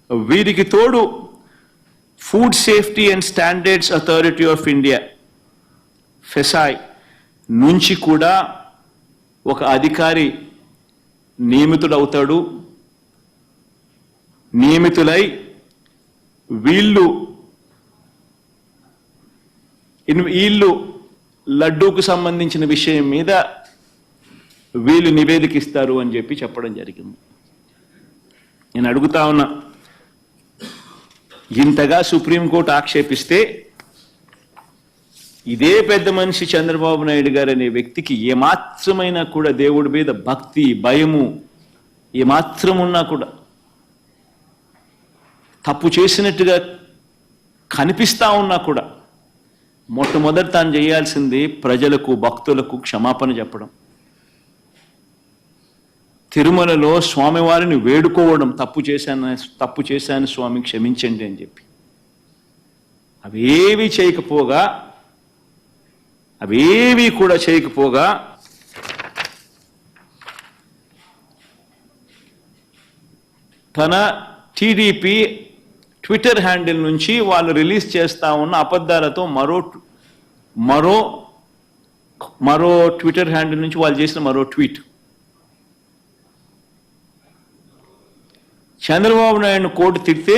వీరికి తోడు food safety and standards authority of India FSSAI నుంచి కూడా ఒక అధికారి నియమితులై వీళ్ళు లడ్డూకు సంబంధించిన విషయం మీద వీళ్ళు నివేదిక ఇస్తారు అని చెప్పడం జరిగింది. నేను అడుగుతా ఉన్నా, ఇంతగా సుప్రీంకోర్టు ఆక్షేపిస్తే ఇదే పెద్ద మనిషి చంద్రబాబు నాయుడు గారు అనే వ్యక్తికి ఏమాత్రమైనా కూడా దేవుడి మీద భక్తి భయము ఏమాత్రం ఉన్నా కూడా, తప్పు చేసినట్టుగా కనిపిస్తా ఉన్నా కూడా, మొట్టమొదటి తాను చేయాల్సింది ప్రజలకు భక్తులకు క్షమాపణ చెప్పడం, తిరుమలలో స్వామివారిని వేడుకోవడం, తప్పు చేశాను స్వామి క్షమించండి అని చెప్పి. అవేవి కూడా చేయకపోగా తన టీడీపీ ట్విట్టర్ హ్యాండిల్ నుంచి వాళ్ళు రిలీజ్ చేస్తా ఉన్న అబద్ధాలతో మరో ట్విట్టర్ హ్యాండిల్ నుంచి వాళ్ళు చేసిన మరో ట్వీట్, చంద్రబాబు నాయుడు కోర్టు తిడితే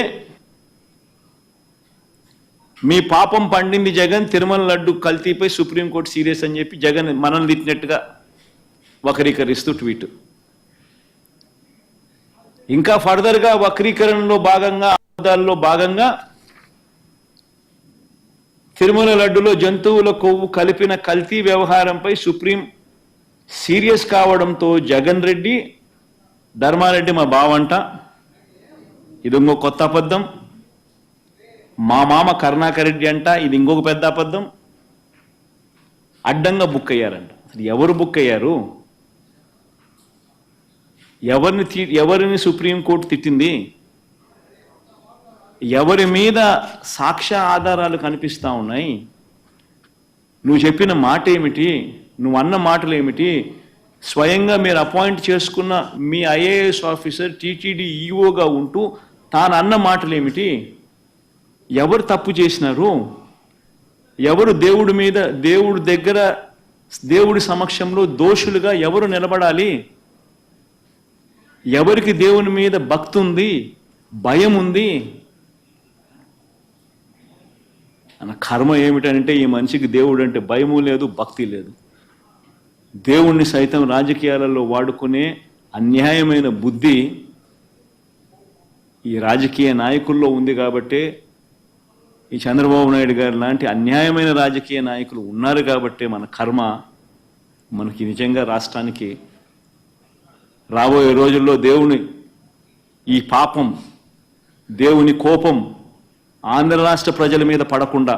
మీ పాపం పండింది జగన్, తిరుమల లడ్డు కల్తీపై సుప్రీంకోర్టు సీరియస్ అని చెప్పి జగన్ మనల్ని తిట్టినట్టుగా వక్రీకరిస్తూ ట్వీట్. ఇంకా ఫర్దర్గా వక్రీకరణలో భాగంగా అబద్ధాల్లో భాగంగా తిరుమల లడ్డులో జంతువుల కొవ్వు కలిపిన కల్తీ వ్యవహారంపై సుప్రీం సీరియస్ కావడంతో జగన్ రెడ్డి, ధర్మారెడ్డి మా బావంట, ఇది ఇంకో కొత్త అబద్ధం, మా మామ కరుణాకర్ రెడ్డి అంట, ఇది ఇంకొక పెద్ద అబద్ధం, అడ్డంగా బుక్ అయ్యారంట. అసలు ఎవరు బుక్ అయ్యారు? ఎవరిని సుప్రీంకోర్టు తిట్టింది? ఎవరి మీద సాక్ష్య ఆధారాలు కనిపిస్తా ఉన్నాయి? నువ్వు చెప్పిన మాట ఏమిటి? నువ్వు అన్న మాటలు ఏమిటి? స్వయంగా మీరు అపాయింట్ చేసుకున్న మీ ఐఏఎస్ ఆఫీసర్ టీటీడీ ఈఓగా ఉంటూ తాను అన్న మాటలు ఏమిటి? ఎవరు తప్పు చేసినారు? ఎవరు దేవుడి సమక్షంలో దోషులుగా ఎవరు నిలబడాలి? ఎవరికి దేవుని మీద భక్తి ఉంది, భయం ఉంది? అన్న కర్మ ఏమిటంటే ఈ మనిషికి దేవుడు అంటే భయము లేదు, భక్తి లేదు. దేవుణ్ణి సైతం రాజకీయాలలో వాడుకునే అన్యాయమైన బుద్ధి ఈ రాజకీయ నాయకుల్లో ఉంది. కాబట్టే ఈ చంద్రబాబు నాయుడు గారు లాంటి అన్యాయమైన రాజకీయ నాయకులు ఉన్నారు కాబట్టే మన కర్మ మనకి నిజంగా రాష్ట్రానికి రాబోయే రోజుల్లో ఈ పాపం, దేవుని కోపం ఆంధ్ర రాష్ట్ర ప్రజల మీద పడకుండా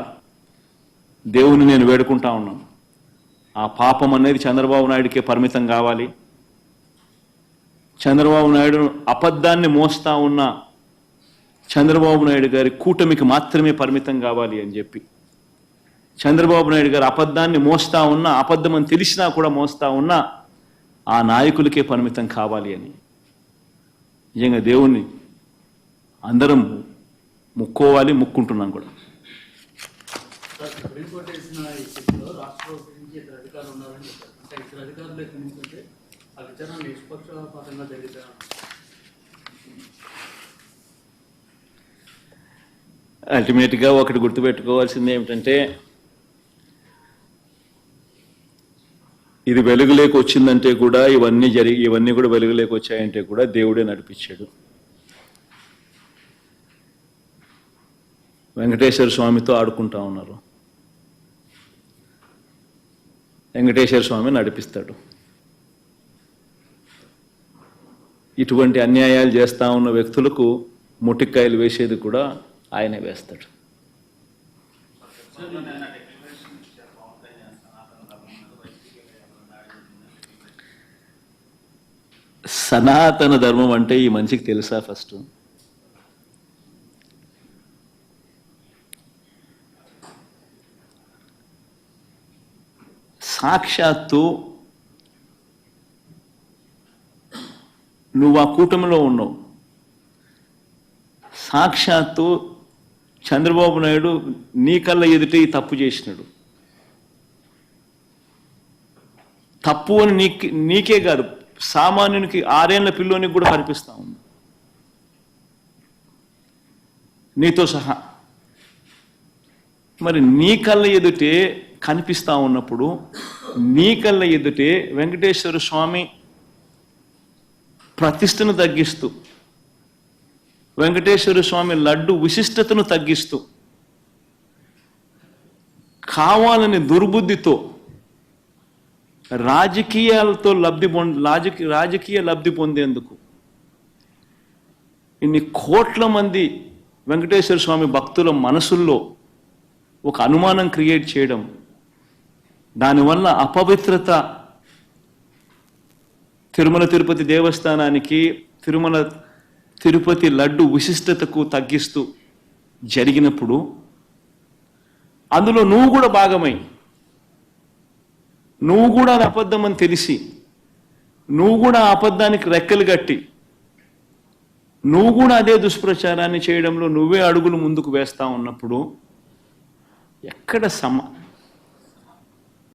దేవుని నేను వేడుకుంటా ఉన్నాను. ఆ పాపం అనేది చంద్రబాబు నాయుడికే పరిమితం కావాలి. చంద్రబాబు నాయుడు అబద్ధాన్ని మోస్తా ఉన్న చంద్రబాబు నాయుడు గారి కూటమికి మాత్రమే పరిమితం కావాలి అని చెప్పి, చంద్రబాబు నాయుడు గారు అబద్ధాన్ని మోస్తా ఉన్నా, అబద్ధం అని తెలిసినా కూడా మోస్తా ఉన్నా ఆ నాయకులకే పరిమితం కావాలి అని నిజంగా దేవుణ్ణి అందరం ముక్కోవాలి, ముక్కుంటున్నాం కూడా. అల్టిమేట్గా ఒకటి గుర్తుపెట్టుకోవాల్సింది ఏమిటంటే, ఇది వెలుగులోకి వచ్చిందంటే కూడా ఇవన్నీ కూడా వెలుగులోకి వచ్చాయంటే కూడా దేవుడే నడిపించాడు. వెంకటేశ్వర స్వామితో ఆడుకుంటా ఉన్నారు, వెంకటేశ్వర స్వామి నడిపిస్తాడు. ఇటువంటి అన్యాయాలు చేస్తూ ఉన్న వ్యక్తులకు ముటిక్కాయలు వేసేది కూడా ఆయనే వేస్తాడు. సనాతన ధర్మం అంటే ఈ మనిషికి తెలుసా? ఫస్ట్ సాక్షాత్తు నువ్వు ఆ కూటమిలో ఉన్నావు, సాక్షాత్తు చంద్రబాబు నాయుడు నీ కళ్ళ ఎదుటే ఈ తప్పు చేసినాడు. తప్పు అని నీకే కాదు, సామాన్యునికి 6 ఏళ్ల పిల్లోనికి కూడా కనిపిస్తా ఉంది, నీతో సహా. మరి నీ కళ్ళ ఎదుటే కనిపిస్తా ఉన్నప్పుడు, నీ కళ్ళ ఎదుటే వెంకటేశ్వర స్వామి ప్రతిష్టను తగ్గిస్తూ, వెంకటేశ్వర స్వామి లడ్డు విశిష్టతను తగ్గిస్తూ, కావాలని దుర్బుద్ధితో రాజకీయాలతో రాజకీయ లబ్ధి పొందేందుకు ఇన్ని కోట్ల మంది వెంకటేశ్వర స్వామి భక్తుల మనసుల్లో ఒక అనుమానం క్రియేట్ చేయడం, దానివల్ల అపవిత్రత తిరుమల తిరుపతి దేవస్థానానికి, తిరుపతి లడ్డు విశిష్టతకు తగ్గిస్తూ జరిగినప్పుడు, అందులో నువ్వు కూడా భాగమై, నువ్వు కూడా అది అబద్ధం అని తెలిసి, నువ్వు కూడా ఆ అబద్ధానికి రెక్కలు కట్టి, నువ్వు కూడా అదే దుష్ప్రచారాన్ని చేయడంలో నువ్వే అడుగులు ముందుకు వేస్తా ఉన్నప్పుడు ఎక్కడ